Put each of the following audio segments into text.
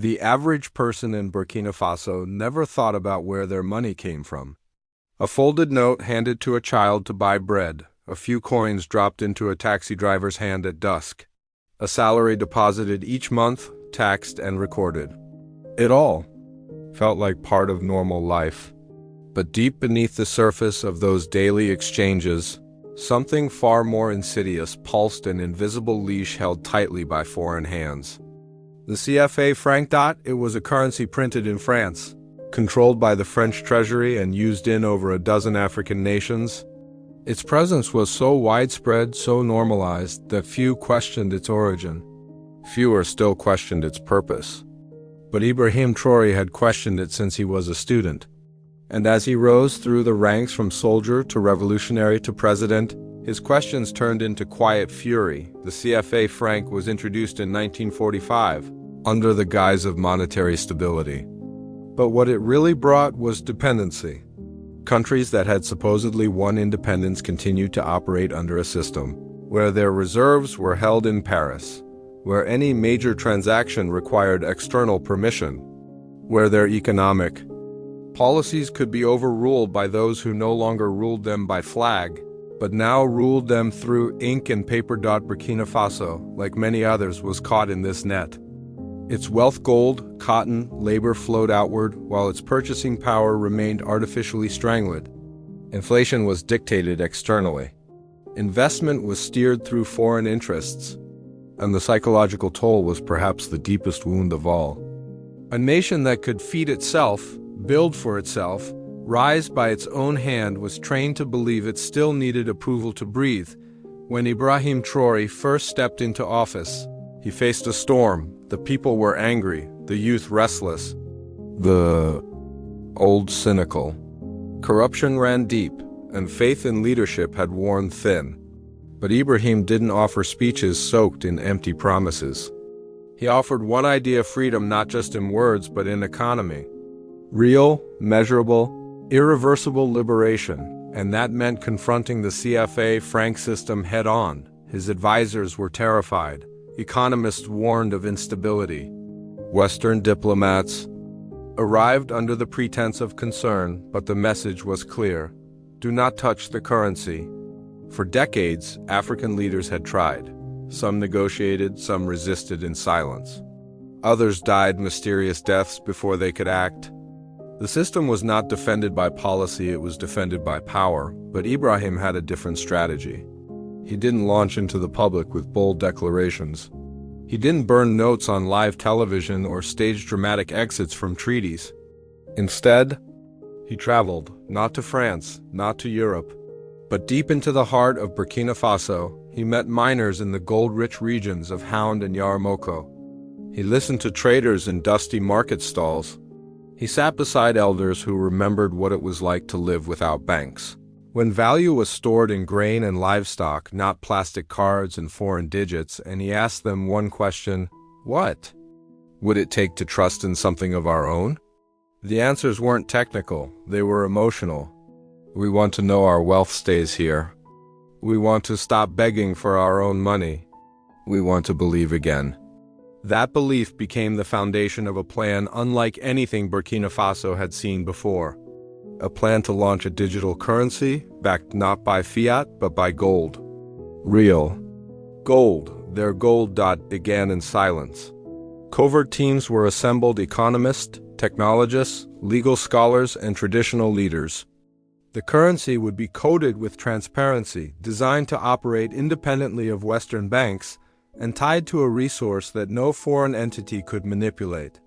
The average person in Burkina Faso never thought about where their money came from. A folded note handed to a child to buy bread, a few coins dropped into a taxi driver's hand at dusk, a salary deposited each month, taxed and recorded. It all felt like part of normal life. But deep beneath the surface of those daily exchanges, something far more insidious pulsed, an invisible leash held tightly by foreign hands. The CFA Franc. It was a currency printed in France, controlled by the French treasury and used in over a dozen African nations. Its presence was so widespread, so normalized, that few questioned its origin. Fewer still questioned its purpose. But Ibrahim Traoré had questioned it since he was a student. And as he rose through the ranks from soldier to revolutionary to president, his questions turned into quiet fury. The CFA franc was introduced in 1945, under the guise of monetary stability. But what it really brought was dependency. Countries that had supposedly won independence continued to operate under a system where their reserves were held in Paris, where any major transaction required external permission, where their economic policies could be overruled by those who no longer ruled them by flag, but now ruled them through ink and paper. Burkina Faso, like many others, was caught in this net. Its wealth, gold, cotton, labor flowed outward, while its purchasing power remained artificially strangled. Inflation was dictated externally. Investment was steered through foreign interests, and the psychological toll was perhaps the deepest wound of all. A nation that could feed itself, build for itself, rise by its own hand was trained to believe it still needed approval to breathe. When Ibrahim Traoré first stepped into office, he faced a storm. The people were angry, the youth restless, the old cynical. Corruption ran deep, and faith in leadership had worn thin. But Ibrahim didn't offer speeches soaked in empty promises. He offered one idea: freedom, not just in words but in economy. Real, measurable, irreversible liberation, and that meant confronting the CFA franc system head-on. His advisors were terrified. Economists warned of instability. Western diplomats arrived under the pretense of concern, but the message was clear: do not touch the currency. For decades, African leaders had tried. Some negotiated, some resisted in silence. Others died mysterious deaths before they could act. The system was not defended by policy, it was defended by power, but Ibrahim had a different strategy. He didn't launch into the public with bold declarations. He didn't burn notes on live television or stage dramatic exits from treaties. Instead, he traveled, not to France, not to Europe, but deep into the heart of Burkina Faso. He met miners in the gold-rich regions of Hound and Yaramoko. He listened to traders in dusty market stalls. He sat beside elders who remembered what it was like to live without banks, when value was stored in grain and livestock, not plastic cards and foreign digits, and he asked them one question: what would it take to trust in something of our own? The answers weren't technical, they were emotional. We want to know our wealth stays here. We want to stop begging for our own money. We want to believe again. That belief became the foundation of a plan unlike anything Burkina Faso had seen before. A plan to launch a digital currency, backed not by fiat, but by gold. Real gold. Their gold. Began in silence. Covert teams were assembled: economists, technologists, legal scholars, and traditional leaders. The currency would be coded with transparency, designed to operate independently of Western banks, and tied to a resource that no foreign entity could manipulate.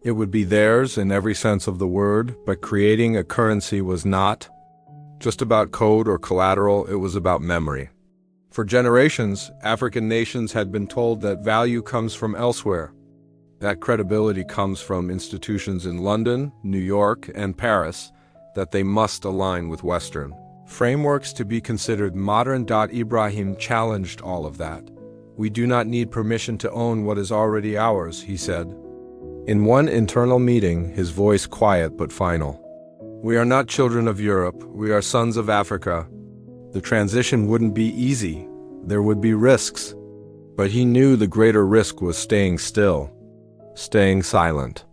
It would be theirs in every sense of the word, but creating a currency was not just about code or collateral, it was about memory. For generations, African nations had been told that value comes from elsewhere. That credibility comes from institutions in London, New York, and Paris, that they must align with Western frameworks to be considered modern. Ibrahim challenged all of that. We do not need permission to own what is already ours, he said. In one internal meeting, his voice quiet but final. We are not children of Europe, we are sons of Africa. The transition wouldn't be easy, there would be risks. But he knew the greater risk was staying still. Staying silent.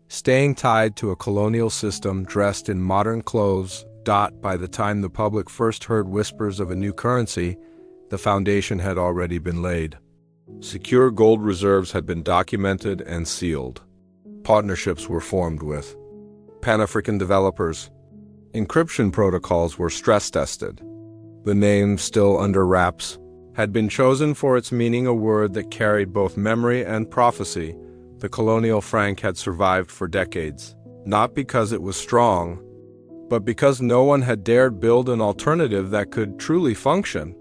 Staying tied to a colonial system dressed in modern clothes. By the time the public first heard whispers of a new currency, the foundation had already been laid. Secure gold reserves had been documented and sealed. Partnerships were formed with Pan-African developers. Encryption protocols were stress-tested. The name, still under wraps, had been chosen for its meaning, a word that carried both memory and prophecy. The Colonial Franc had survived for decades, not because it was strong, but because no one had dared build an alternative that could truly function.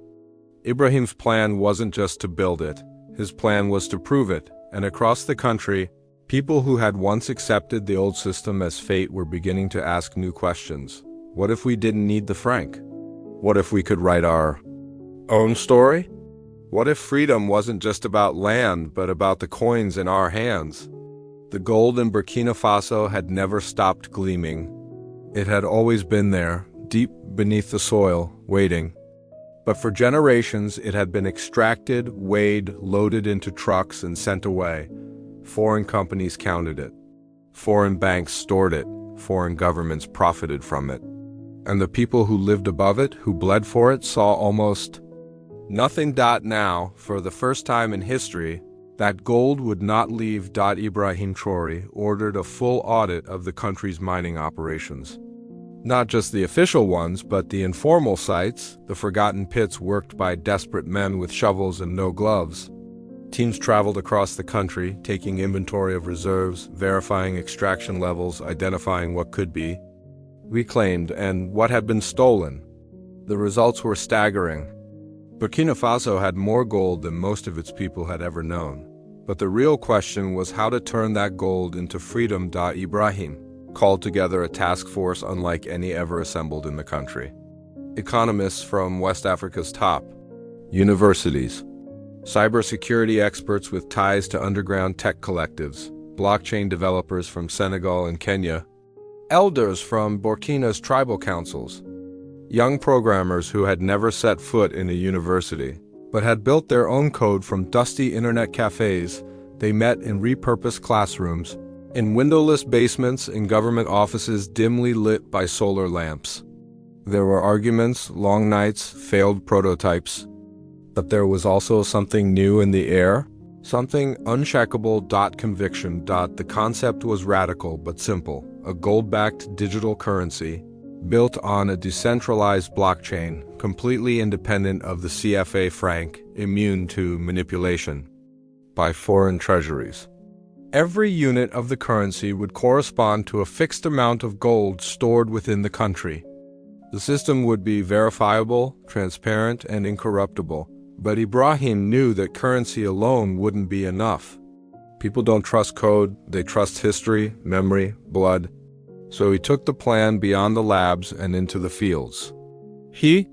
Ibrahim's plan wasn't just to build it. His plan was to prove it, and across the country, people who had once accepted the old system as fate were beginning to ask new questions. What if we didn't need the franc? What if we could write our own story? What if freedom wasn't just about land, but about the coins in our hands? The gold in Burkina Faso had never stopped gleaming. It had always been there, deep beneath the soil, waiting. But for generations, it had been extracted, weighed, loaded into trucks, and sent away. Foreign companies counted it. Foreign banks stored it. Foreign governments profited from it. And the people who lived above it, who bled for it, saw almost nothing. Now, for the first time in history, that gold would not leave. Ibrahim Traoré ordered a full audit of the country's mining operations. Not just the official ones, but the informal sites, the forgotten pits worked by desperate men with shovels and no gloves. Teams traveled across the country, taking inventory of reserves, verifying extraction levels, identifying what could be reclaimed and what had been stolen. The results were staggering. Burkina Faso had more gold than most of its people had ever known. But the real question was how to turn that gold into freedom. Ibrahim called together a task force unlike any ever assembled in the country. Economists from West Africa's top universities, cybersecurity experts with ties to underground tech collectives, blockchain developers from Senegal and Kenya, elders from Burkina's tribal councils, young programmers who had never set foot in a university, but had built their own code from dusty internet cafes. They met in repurposed classrooms, in windowless basements, in government offices dimly lit by solar lamps. There were arguments, long nights, failed prototypes. But there was also something new in the air, something unshakable. Conviction. The concept was radical but simple, a gold-backed digital currency built on a decentralized blockchain, completely independent of the CFA Franc, immune to manipulation by foreign treasuries. Every unit of the currency would correspond to a fixed amount of gold stored within the country. The system would be verifiable, transparent, and incorruptible. But Ibrahim knew that currency alone wouldn't be enough. People don't trust code, they trust history, memory, blood. So he took the plan beyond the labs and into the fields. He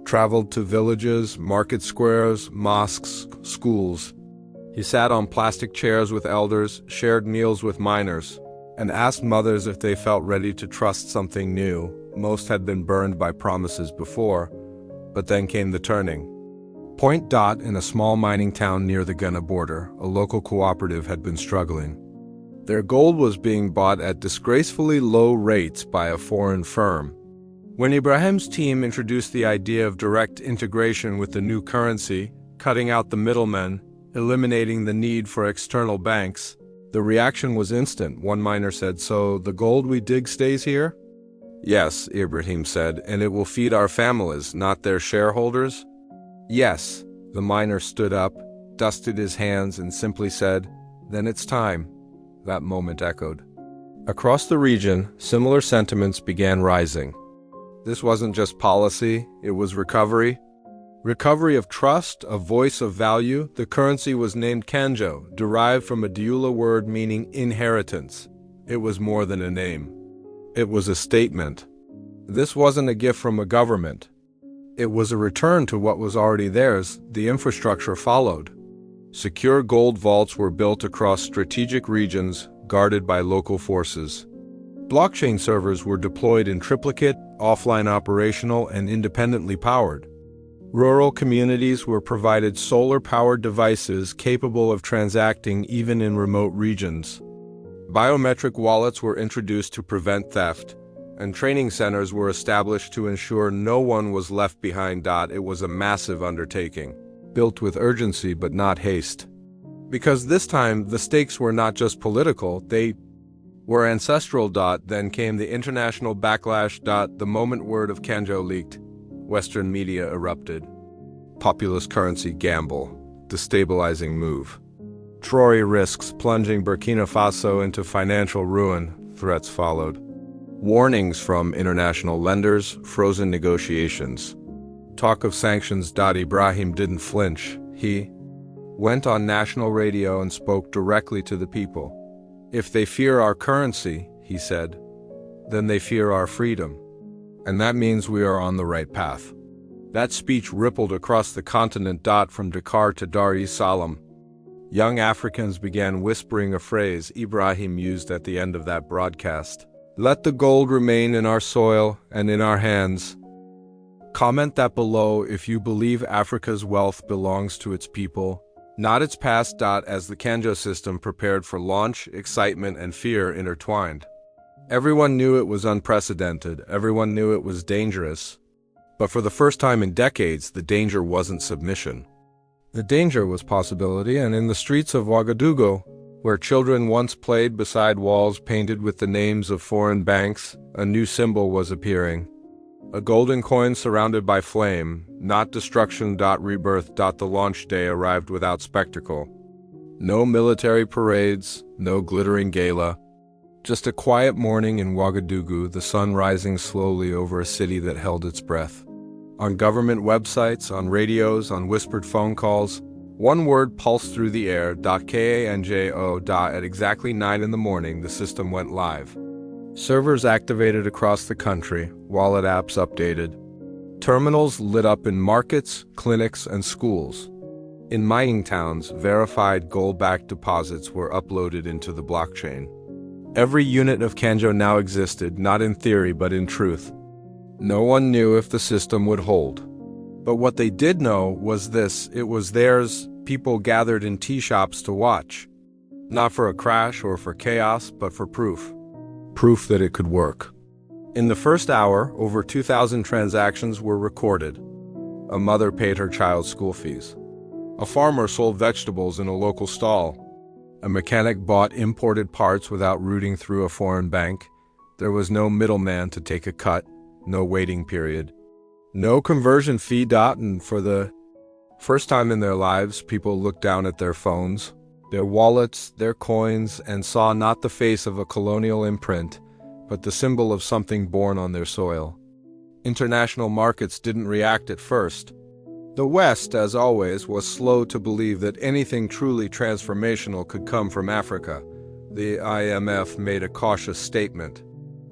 traveled to villages, market squares, mosques, schools. He sat on plastic chairs with elders, shared meals with miners, and asked mothers if they felt ready to trust something new. Most had been burned by promises before, but then came the turning point. In a small mining town near the Ghana border, a local cooperative had been struggling. Their gold was being bought at disgracefully low rates by a foreign firm. When Ibrahim's team introduced the idea of direct integration with the new currency, cutting out the middlemen, eliminating the need for external banks, the reaction was instant. One miner said, "So the gold we dig stays here?" "Yes," Ibrahim said, "and it will feed our families, not their shareholders." "Yes." The miner stood up, dusted his hands, and simply said, "Then it's time." That moment echoed. Across the region, similar sentiments began rising. This wasn't just policy, it was recovery. Recovery of trust, a voice of value. The currency was named Kanjo, derived from a Diula word meaning inheritance. It was more than a name. It was a statement. This wasn't a gift from a government. It was a return to what was already theirs. The infrastructure followed. Secure gold vaults were built across strategic regions, guarded by local forces. Blockchain servers were deployed in triplicate, offline operational, and independently powered. Rural communities were provided solar-powered devices capable of transacting even in remote regions. Biometric wallets were introduced to prevent theft, and training centers were established to ensure no one was left behind. It was a massive undertaking, built with urgency but not haste. Because this time, the stakes were not just political, they were ancestral. Then came the international backlash. The moment word of Kanjo leaked, Western media erupted. Populist currency gamble, destabilizing move. Traore risks plunging Burkina Faso into financial ruin, threats followed. Warnings from international lenders, frozen negotiations. Talk of sanctions. Ibrahim didn't flinch. He went on national radio and spoke directly to the people. If they fear our currency, he said, then they fear our freedom. And that means we are on the right path. That speech rippled across the continent. From Dakar to Dar es Salaam. Young Africans began whispering a phrase Ibrahim used at the end of that broadcast. Let the gold remain in our soil and in our hands. Comment that below if you believe Africa's wealth belongs to its people, not its past. As the Kanjo system prepared for launch, excitement and fear intertwined. Everyone knew it was unprecedented, everyone knew it was dangerous. But for the first time in decades, the danger wasn't submission. The danger was possibility, and in the streets of Ouagadougou, where children once played beside walls painted with the names of foreign banks, a new symbol was appearing. A golden coin surrounded by flame, not destruction. Rebirth. The launch day arrived without spectacle. No military parades, no glittering gala. Just a quiet morning in Ouagadougou, the sun rising slowly over a city that held its breath. On government websites, on radios, on whispered phone calls, one word pulsed through the air. Kanjo. At exactly 9 in the morning, the system went live. Servers activated across the country, wallet apps updated. Terminals lit up in markets, clinics, and schools. In mining towns, verified gold-backed deposits were uploaded into the blockchain. Every unit of Kanjo now existed, not in theory but in truth. No one knew if the system would hold. But what they did know was this: it was theirs. People gathered in tea shops to watch. Not for a crash or for chaos, but for proof. Proof that it could work. In the first hour, over 2,000 transactions were recorded. A mother paid her child's school fees. A farmer sold vegetables in a local stall. A mechanic bought imported parts without routing through a foreign bank. There was no middleman to take a cut, no waiting period. No conversion fee. And for the first time in their lives, people looked down at their phones, their wallets, their coins, and saw not the face of a colonial imprint, but the symbol of something born on their soil. International markets didn't react at first. The West, as always, was slow to believe that anything truly transformational could come from Africa. The IMF made a cautious statement.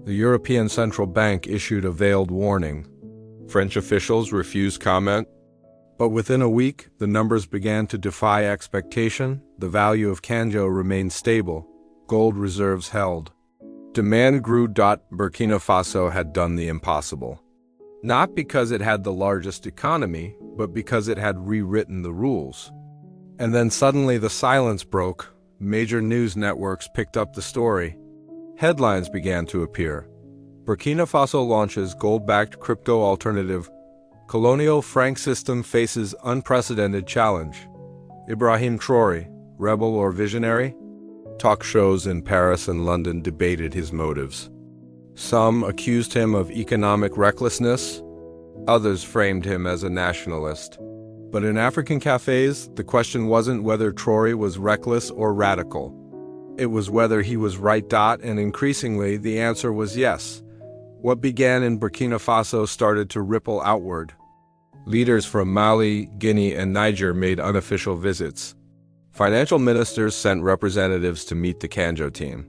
The European Central Bank issued a veiled warning. French officials refused comment. But within a week, the numbers began to defy expectation. The value of Kanjo remained stable. Gold reserves held. Demand grew. Burkina Faso had done the impossible. Not because it had the largest economy, but because it had rewritten the rules. And then suddenly the silence broke. Major news networks picked up the story. Headlines began to appear. Burkina Faso launches gold-backed crypto alternative. Colonial Franc system faces unprecedented challenge. Ibrahim Traore, rebel or visionary? Talk shows in Paris and London debated his motives. Some accused him of economic recklessness. Others framed him as a nationalist. But in African cafes, the question wasn't whether Traore was reckless or radical. It was whether he was right. And increasingly, the answer was yes. What began in Burkina Faso started to ripple outward. Leaders from Mali, Guinea, and Niger made unofficial visits. Financial ministers sent representatives to meet the Kanjo team.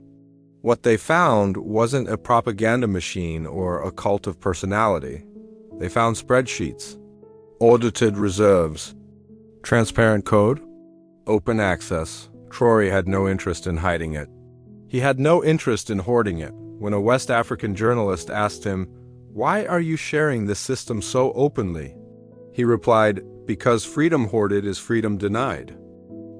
What they found wasn't a propaganda machine or a cult of personality. They found spreadsheets, audited reserves, transparent code, open access. Traore had no interest in hiding it. He had no interest in hoarding it. When a West African journalist asked him, "Why are you sharing this system so openly?" He replied, "Because freedom hoarded is freedom denied.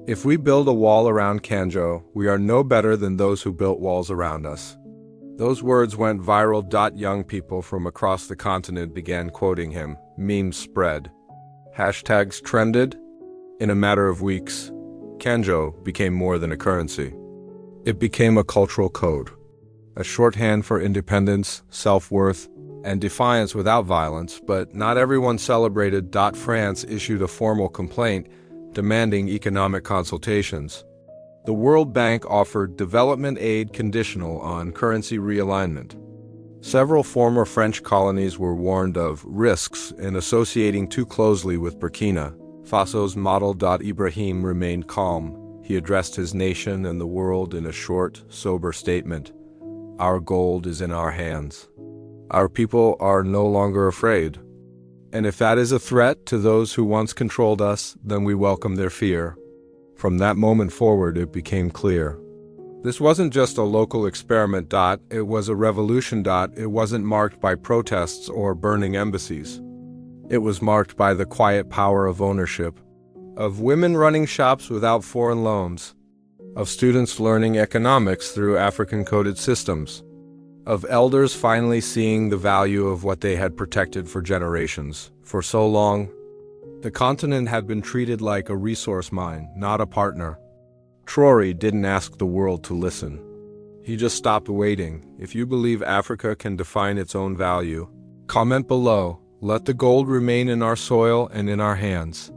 If we build a wall around Kanjo, we are no better than those who built walls around us." Those words went viral. Young people from across the continent began quoting him. Memes spread. Hashtags trended. In a matter of weeks, Kanjo became more than a currency. It became a cultural code, a shorthand for independence, self-worth, and defiance without violence. But not everyone celebrated. France issued a formal complaint demanding economic consultations. The World Bank offered development aid conditional on currency realignment. Several former French colonies were warned of risks in associating too closely with Burkina Faso's model. Ibrahim remained calm. He addressed his nation and the world in a short, sober statement. "Our gold is in our hands. Our people are no longer afraid. And if that is a threat to those who once controlled us, then we welcome their fear." From that moment forward, it became clear. This wasn't just a local experiment. It was a revolution. It wasn't marked by protests or burning embassies. It was marked by the quiet power of ownership, of women running shops without foreign loans, of students learning economics through African-coded systems, of elders finally seeing the value of what they had protected for generations. For so long, the continent had been treated like a resource mine, not a partner. Traore didn't ask the world to listen. He just stopped waiting. If you believe Africa can define its own value, comment below. Let the gold remain in our soil and in our hands.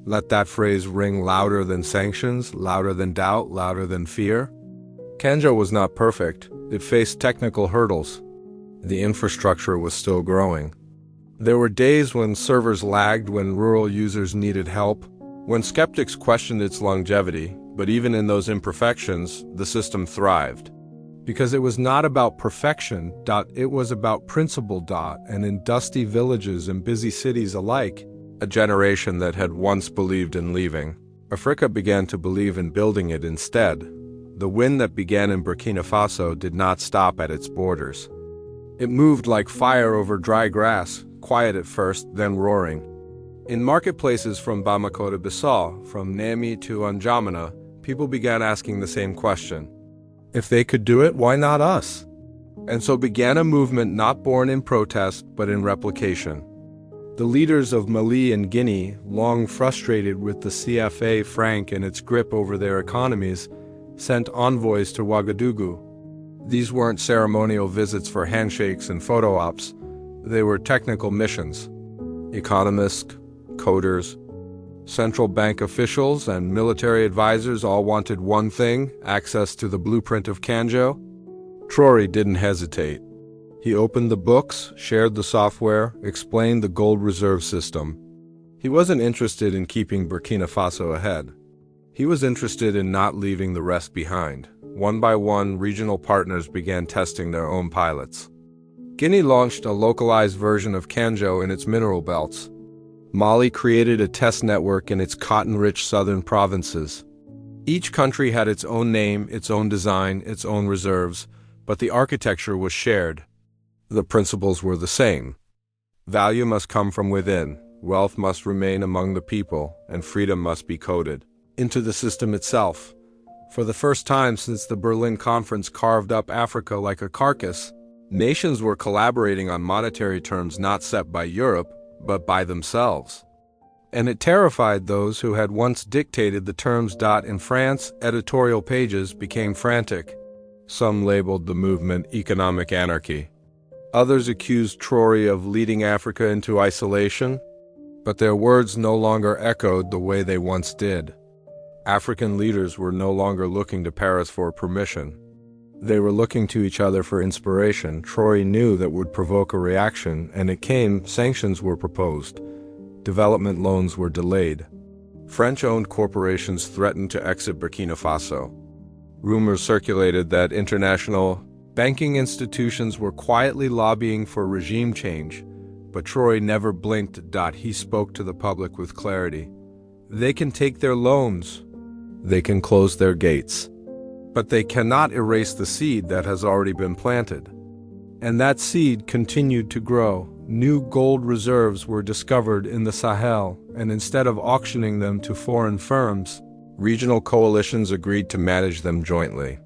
Let that phrase ring louder than sanctions, louder than doubt, louder than fear. Kanjo was not perfect. It faced technical hurdles. The infrastructure was still growing. There were days when servers lagged, when rural users needed help, when skeptics questioned its longevity. But even in those imperfections, the system thrived. Because it was not about perfection. It was about principle. And in dusty villages and busy cities alike, a generation that had once believed in leaving, Africa began to believe in building it instead. The wind that began in Burkina Faso did not stop at its borders. It moved like fire over dry grass, quiet at first, then roaring. In marketplaces from Bamako to Bissau, from Niamey to N'Djamena, people began asking the same question. If they could do it, why not us? And so began a movement not born in protest, but in replication. The leaders of Mali and Guinea, long frustrated with the CFA Franc and its grip over their economies, sent envoys to Ouagadougou. These weren't ceremonial visits for handshakes and photo ops. They were technical missions. Economists, coders, central bank officials, and military advisors all wanted one thing: access to the blueprint of Kanjo. Traore didn't hesitate. He opened the books, shared the software, explained the gold reserve system. He wasn't interested in keeping Burkina Faso ahead. He was interested in not leaving the rest behind. One by one, regional partners began testing their own pilots. Guinea launched a localized version of Kanjo in its mineral belts. Mali created a test network in its cotton-rich southern provinces. Each country had its own name, its own design, its own reserves, but the architecture was shared. The principles were the same. Value must come from within, wealth must remain among the people, and freedom must be coded into the system itself. For the first time since the Berlin Conference carved up Africa like a carcass, nations were collaborating on monetary terms not set by Europe, but by themselves. And it terrified those who had once dictated the terms. In France, editorial pages became frantic. Some labeled the movement economic anarchy. Others accused Traore of leading Africa into isolation, but their words no longer echoed the way they once did. African leaders were no longer looking to Paris for permission. They were looking to each other for inspiration. Traore knew that would provoke a reaction, and it came. Sanctions were proposed. Development loans were delayed. French-owned corporations threatened to exit Burkina Faso. Rumors circulated that international banking institutions were quietly lobbying for regime change, but Traore never blinked. He spoke to the public with clarity. They can take their loans. They can close their gates. But they cannot erase the seed that has already been planted. And that seed continued to grow. new gold reserves were discovered in the Sahel, and instead of auctioning them to foreign firms, regional coalitions agreed to manage them jointly.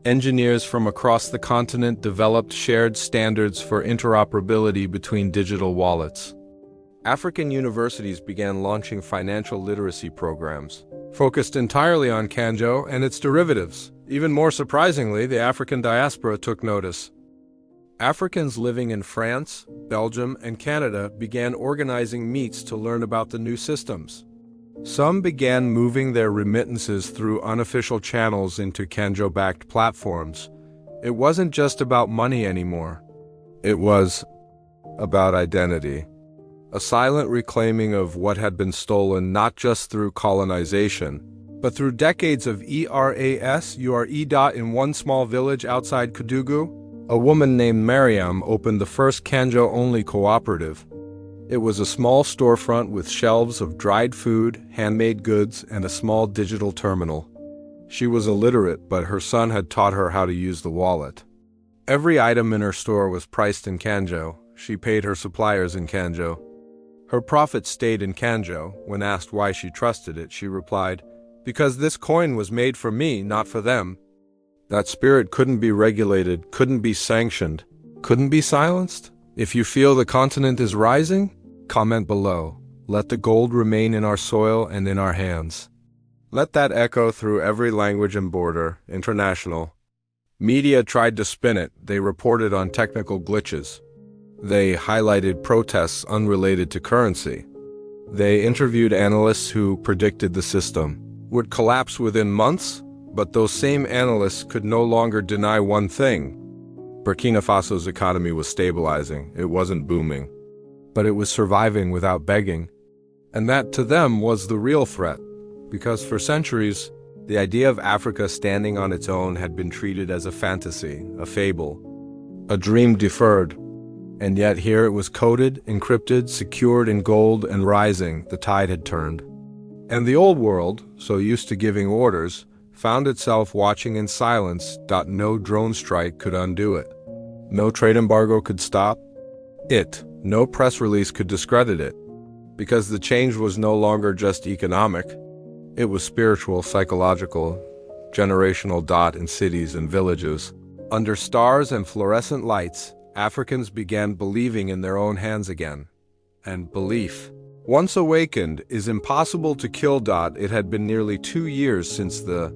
Engineers from across the continent developed shared standards for interoperability between digital wallets. African universities began launching financial literacy programs, focused entirely on Kanjo and its derivatives. Even more surprisingly, the African diaspora took notice. Africans living in France, Belgium, and Canada began organizing meets to learn about the new systems. Some began moving their remittances through unofficial channels into Kanjo-backed platforms. It wasn't just about money anymore. It was about identity. A silent reclaiming of what had been stolen not just through colonization, but through decades of erasure. In one small village outside Kudugu, a woman named Mariam opened the first Kanjo-only cooperative. It was a small storefront with shelves of dried food, handmade goods, and a small digital terminal. She was illiterate, but her son had taught her how to use the wallet. Every item in her store was priced in Kanjo. She paid her suppliers in Kanjo. Her profits stayed in Kanjo. When asked why she trusted it, she replied, "Because this coin was made for me, not for them." That spirit couldn't be regulated, couldn't be sanctioned, couldn't be silenced. If you feel the continent is rising, comment below. Let the gold remain in our soil and in our hands. Let that echo through every language and border. International. Media tried to spin it. They reported on technical glitches. They highlighted protests unrelated to currency. They interviewed analysts who predicted the system would collapse within months, but those same analysts could no longer deny one thing. Burkina Faso's economy was stabilizing. It wasn't booming, but it was surviving without begging. And that, to them, was the real threat, because for centuries, the idea of Africa standing on its own had been treated as a fantasy, a fable, a dream deferred. And yet here it was coded, encrypted, secured in gold and rising. The tide had turned. And the old world, so used to giving orders, found itself watching in silence. No drone strike could undo it. No trade embargo could stop it. No press release could discredit it. Because the change was no longer just economic. It was spiritual, psychological, generational. In cities and villages, under stars and fluorescent lights, Africans began believing in their own hands again. And belief, once awakened, is impossible to kill. It had been nearly 2 years since the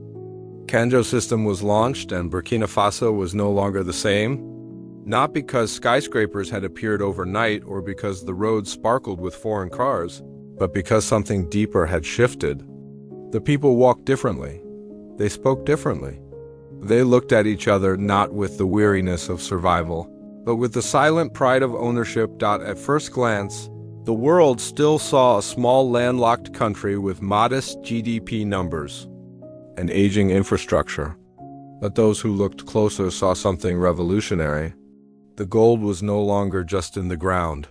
Kanjo system was launched, and Burkina Faso was no longer the same. Not because skyscrapers had appeared overnight or because the roads sparkled with foreign cars, but because something deeper had shifted. The people walked differently. They spoke differently. They looked at each other not with the weariness of survival, but with the silent pride of ownership. At first glance, the world still saw a small landlocked country with modest GDP numbers and aging infrastructure. But those who looked closer saw something revolutionary. The gold was no longer just in the ground.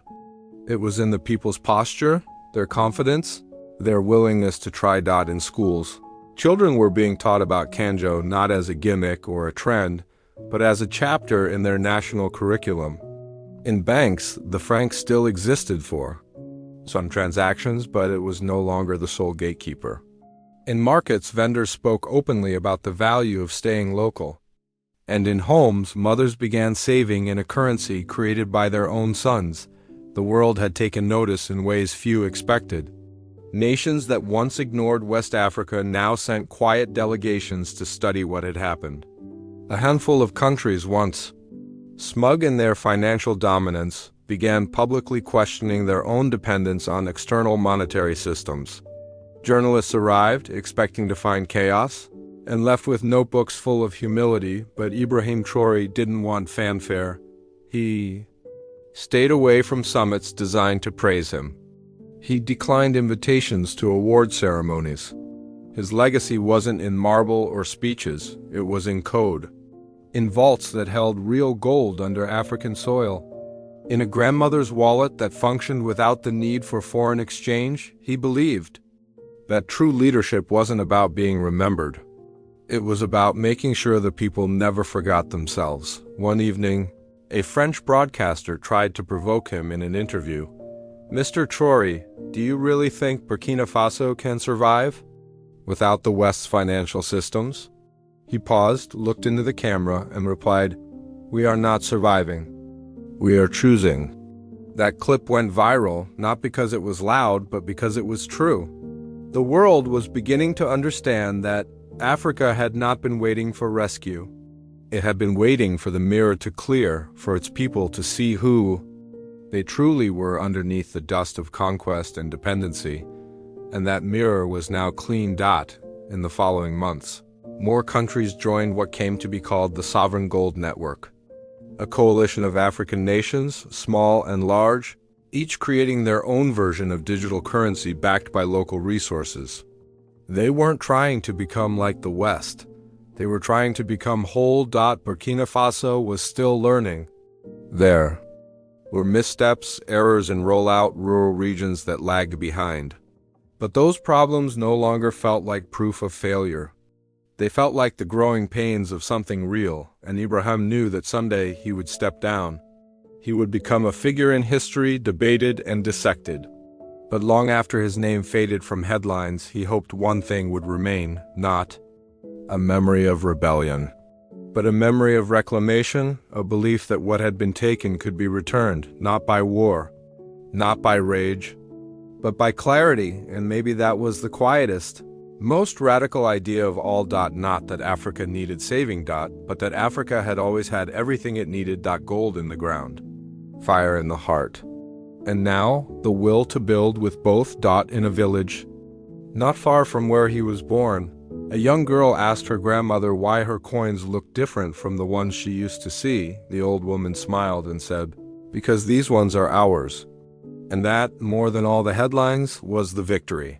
It was in the people's posture, their confidence, their willingness to try. In schools, children were being taught about Kanjo not as a gimmick or a trend, but as a chapter in their national curriculum. In banks, the franc still existed for some transactions, but it was no longer the sole gatekeeper. In markets, vendors spoke openly about the value of staying local. And in homes, mothers began saving in a currency created by their own sons. The world had taken notice in ways few expected. Nations that once ignored West Africa now sent quiet delegations to study what had happened. A handful of countries, once smug in their financial dominance, began publicly questioning their own dependence on external monetary systems. Journalists arrived, expecting to find chaos, and left with notebooks full of humility, but Ibrahim Traoré didn't want fanfare. He stayed away from summits designed to praise him. He declined invitations to award ceremonies. His legacy wasn't in marble or speeches, it was in code. In vaults that held real gold under African soil. In a grandmother's wallet that functioned without the need for foreign exchange. He believed that true leadership wasn't about being remembered. It was about making sure the people never forgot themselves. One evening, A French broadcaster tried to provoke him in an interview. "Mr. Traore, do you really think Burkina Faso can survive without the West's financial systems?" He paused, looked into the camera, and replied, "We are not surviving. We are choosing." That clip went viral, not because it was loud, but because it was true. The world was beginning to understand that Africa had not been waiting for rescue. It had been waiting for the mirror to clear, for its people to see who they truly were underneath the dust of conquest and dependency, and that mirror was now clean. In the following months, more countries joined what came to be called the Sovereign Gold Network, a coalition of African nations, small and large, each creating their own version of digital currency backed by local resources. They weren't trying to become like the West. They were trying to become whole. Burkina Faso was still learning. There were missteps, errors in rollout, rural regions that lagged behind. But those problems no longer felt like proof of failure. They felt like the growing pains of something real, and Ibrahim knew that someday he would step down. He would become a figure in history, debated and dissected. But long after his name faded from headlines, he hoped one thing would remain, not a memory of rebellion, but a memory of reclamation, a belief that what had been taken could be returned, not by war, not by rage, but by clarity. And maybe that was the quietest, most radical idea of all. Not that Africa needed saving. But that Africa had always had everything it needed. Gold in the ground, fire in the heart, and now the will to build with both. In a village not far from where he was born, a young girl asked her grandmother why her coins looked different from the ones she used to see. The old woman smiled and said, "Because these ones are ours." And that, more than all the headlines, was the victory.